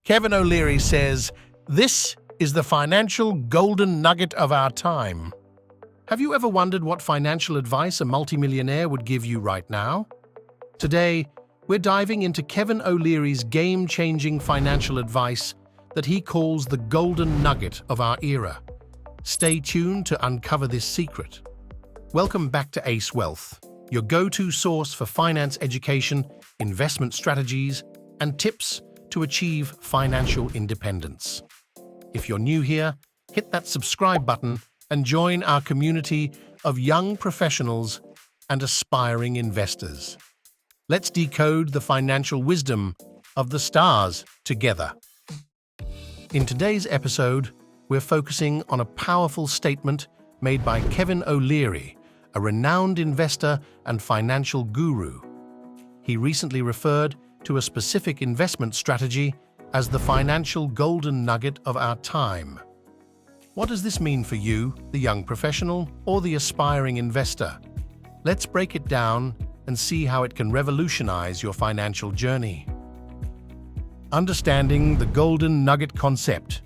Kevin Oleary says, "This is the financial golden nugget of our time." Have you ever wondered what financial advice a multimillionaire would give you right now? Today, we're diving into Kevin Oleary's game-changing financial advice that he calls the golden nugget of our era. Stay tuned to uncover this secret. Welcome back to Ace Wealth, your go-to source for finance education, investment strategies, and tips to achieve financial independence. If you're new here, hit that subscribe button and join our community of young professionals and aspiring investors. Let's decode the financial wisdom of the stars together. In today's episode, we're focusing on a powerful statement made by Kevin Oleary, a renowned investor and financial guru. He recently referred to a specific investment strategy as the financial golden nugget of our time. What does this mean for you, the young professional, or the aspiring investor? Let's break it down and see how it can revolutionize your financial journey. Understanding the golden nugget concept.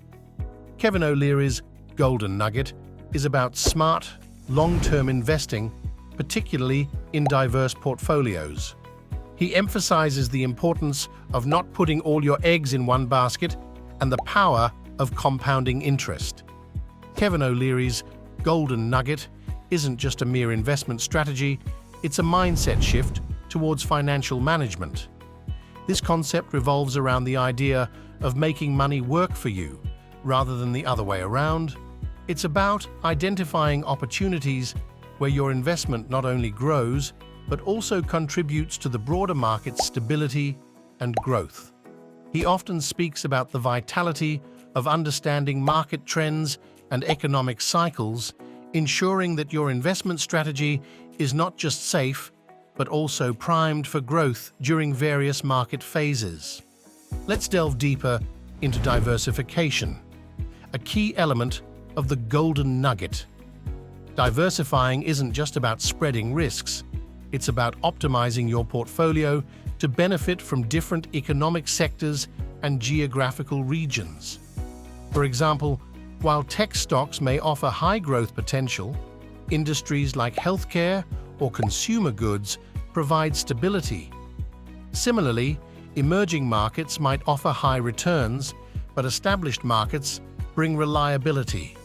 Kevin Oleary's golden nugget is about smart, long-term investing, particularly in diverse portfolios. He emphasizes the importance of not putting all your eggs in one basket and the power of compounding interest. Kevin Oleary's golden nugget isn't just a mere investment strategy, it's a mindset shift towards financial management. This concept revolves around the idea of making money work for you, rather than the other way around. It's about identifying opportunities where your investment not only grows, but also contributes to the broader market's stability and growth. He often speaks about the vitality of understanding market trends and economic cycles, ensuring that your investment strategy is not just safe, but also primed for growth during various market phases. Let's delve deeper into diversification, a key element of the golden nugget. Diversifying isn't just about spreading risks, it's about optimizing your portfolio to benefit from different economic sectors and geographical regions. For example, while tech stocks may offer high growth potential, industries like healthcare or consumer goods provide stability. Similarly, emerging markets might offer high returns, but established markets bring reliability.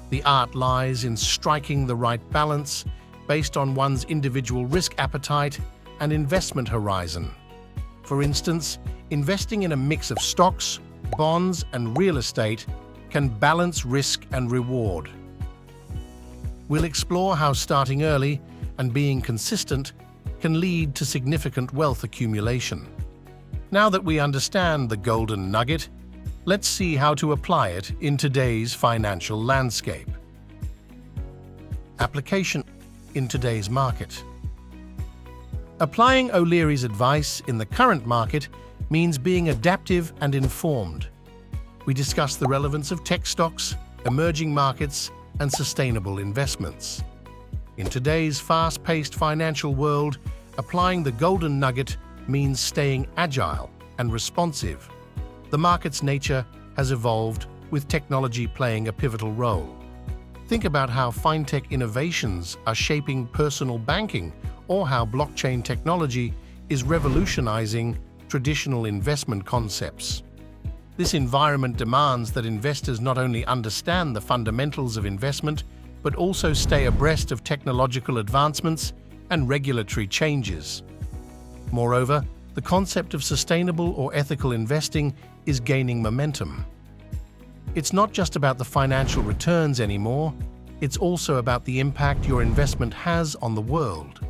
The art lies in striking the right balance based on one's individual risk appetite and investment horizon. For instance, investing in a mix of stocks, bonds, and real estate can balance risk and reward. We'll explore how starting early and being consistent can lead to significant wealth accumulation. Now that we understand the golden nugget, let's see how to apply it in today's financial landscape. Application in today's market. Applying Oleary's advice in the current market means being adaptive and informed. We discuss the relevance of tech stocks, emerging markets, and sustainable investments. In today's fast-paced financial world, applying the golden nugget means staying agile and responsive. The market's nature has evolved, with technology playing a pivotal role. Think about how fintech innovations are shaping personal banking, or how blockchain technology is revolutionizing traditional investment concepts. This environment demands that investors not only understand the fundamentals of investment, but also stay abreast of technological advancements and regulatory changes. Moreover, the concept of sustainable or ethical investing is gaining momentum. It's not just about the financial returns anymore, it's also about the impact your investment has on the world.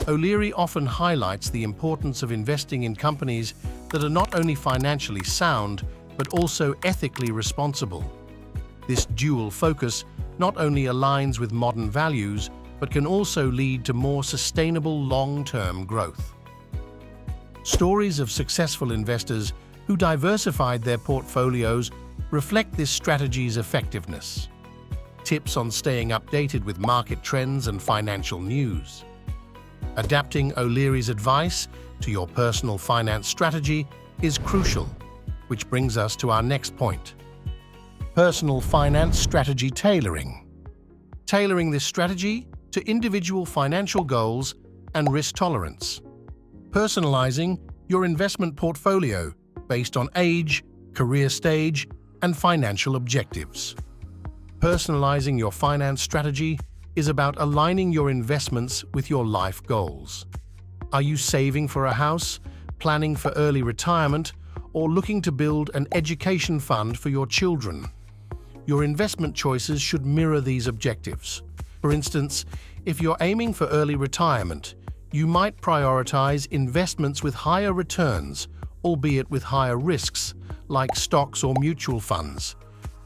Oleary often highlights the importance of investing in companies that are not only financially sound, but also ethically responsible. This dual focus not only aligns with modern values, but can also lead to more sustainable long-term growth. Stories of successful investors who diversified their portfolios reflect this strategy's effectiveness. Tips on staying updated with market trends and financial news. Adapting Oleary's advice to your personal finance strategy is crucial. which brings us to our next point. Personal finance strategy tailoring. Tailoring this strategy to individual financial goals and risk tolerance. Personalizing your investment portfolio based on age, career stage, and financial objectives. Personalizing your finance strategy is about aligning your investments with your life goals. Are you saving for a house, planning for early retirement, or looking to build an education fund for your children? Your investment choices should mirror these objectives. For instance, if you're aiming for early retirement, you might prioritize investments with higher returns, albeit with higher risks, like stocks or mutual funds.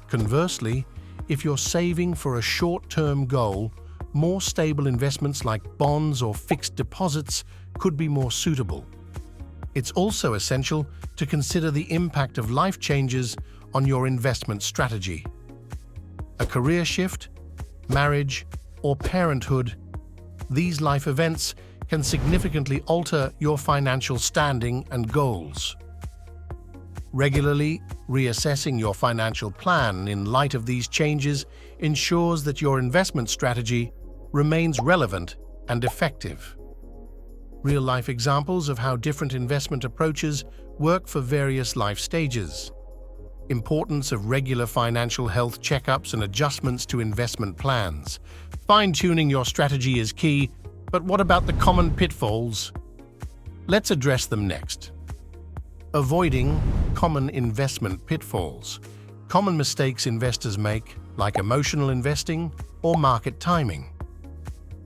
Conversely, if you're saving for a short-term goal, more stable investments like bonds or fixed deposits could be more suitable. It's also essential to consider the impact of life changes on your investment strategy. A career shift, marriage, or parenthood, these life events can significantly alter your financial standing and goals. Regularly reassessing your financial plan in light of these changes ensures that your investment strategy remains relevant and effective. Real-life examples of how different investment approaches work for various life stages. Importance of regular financial health checkups and adjustments to investment plans. Fine-tuning your strategy is key, but what about the common pitfalls? Let's address them next. Avoiding common investment pitfalls. Common mistakes investors make, like emotional investing or market timing.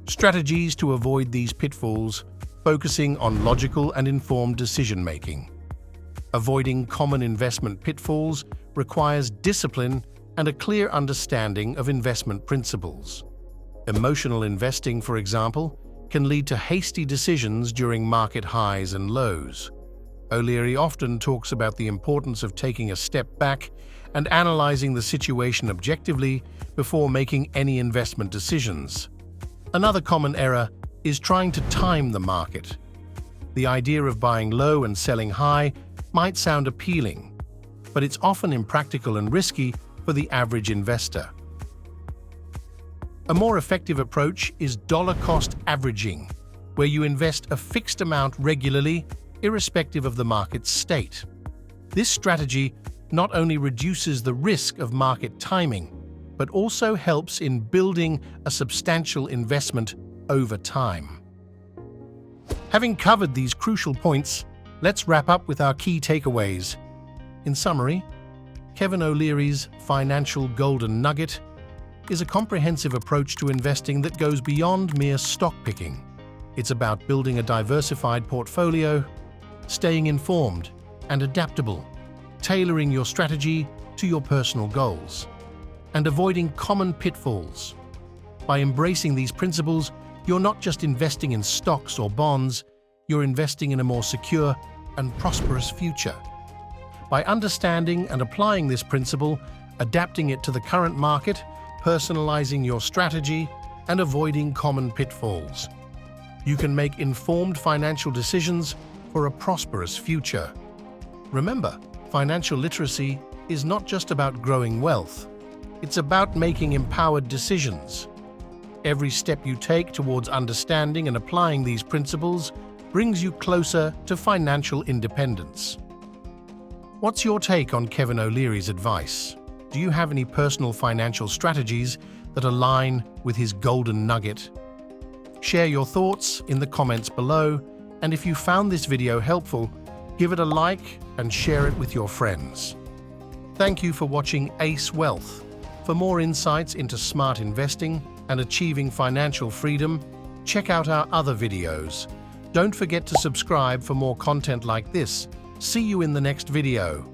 Strategies to avoid these pitfalls, focusing on logical and informed decision-making. Avoiding common investment pitfalls requires discipline and a clear understanding of investment principles. Emotional investing, for example, can lead to hasty decisions during market highs and lows. Oleary often talks about the importance of taking a step back and analyzing the situation objectively before making any investment decisions. Another common error is trying to time the market. The idea of buying low and selling high might sound appealing, but it's often impractical and risky for the average investor. A more effective approach is dollar-cost averaging, where you invest a fixed amount regularly, irrespective of the market's state. This strategy not only reduces the risk of market timing, but also helps in building a substantial investment over time. Having covered these crucial points, let's wrap up with our key takeaways. In summary, Kevin Oleary's financial golden nugget is a comprehensive approach to investing that goes beyond mere stock picking. It's about building a diversified portfolio, staying informed and adaptable, tailoring your strategy to your personal goals, and avoiding common pitfalls. By embracing these principles, you're not just investing in stocks or bonds, you're investing in a more secure and prosperous future. By understanding and applying this principle, adapting it to the current market, personalizing your strategy, and avoiding common pitfalls, you can make informed financial decisions for a prosperous future. Remember, financial literacy is not just about growing wealth, it's about making empowered decisions. Every step you take towards understanding and applying these principles brings you closer to financial independence. What's your take on Kevin Oleary's advice? Do you have any personal financial strategies that align with his golden nugget? Share your thoughts in the comments below, and if you found this video helpful, give it a like and share it with your friends. Thank you for watching Ace Wealth. For more insights into smart investing and achieving financial freedom, check out our other videos. Don't forget to subscribe for more content like this. See you in the next video.